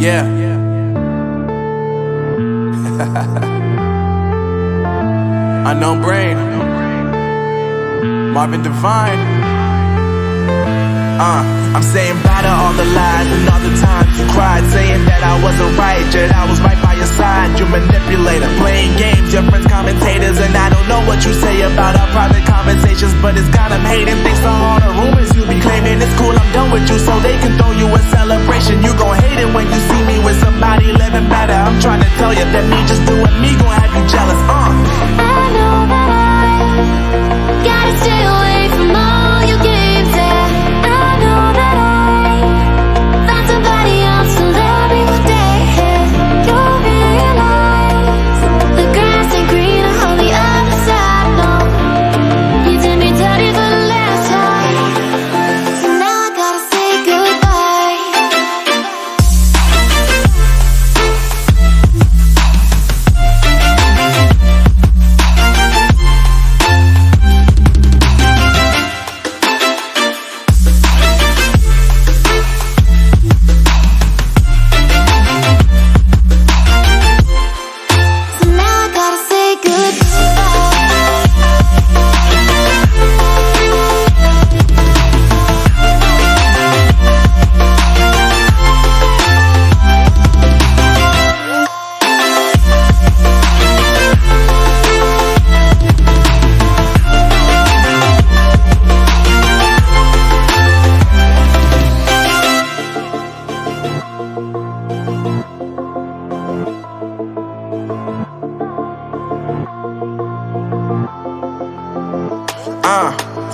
Yeah. Unknown Brain, Marvin Divine. I'm saying bye to all the lies and all the times you cried, saying that I wasn't right, yet I was right by your side. You manipulator, playing games, your friends commentators, and I don't know what you say about our private conversations, but it's got them hating. Thanks to all the rumors you be claiming. It's cool, I'm done with you, so they can throw you a celebration. You gon' hate it when you see me with somebody living better. I'm trying to tell you that me just doing me gon' have you jealous. I know that I gotta stay away from all your games, yeah. I know that I found somebody else to love me one day, yeah. You'll realize the grass ain't greener on the other side, no. You did me dirty for the last time, so now I gotta say goodbye. So now I gotta say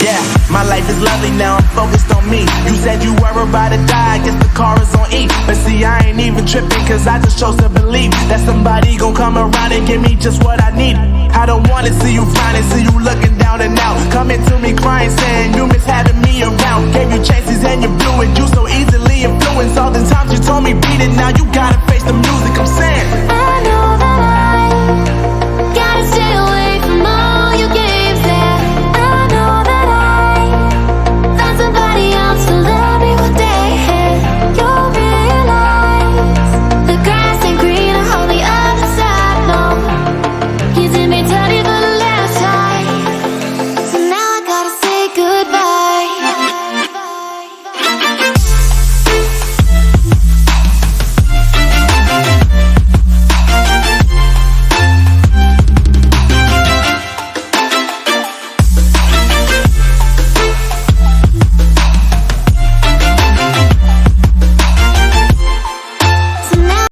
Yeah, my life is lovely now, I'm focused on me. You said you were about to die, I guess the car is on E. But see, I ain't even tripping, cause I just chose to believe that somebody gon' come around and give me just what I need. I don't wanna see you frowning, see you looking down and out, coming to me crying, saying you miss having me around. Gave you chances and you blew it, you so easily influenced. All the times you told me beat it, now you gotta face the music.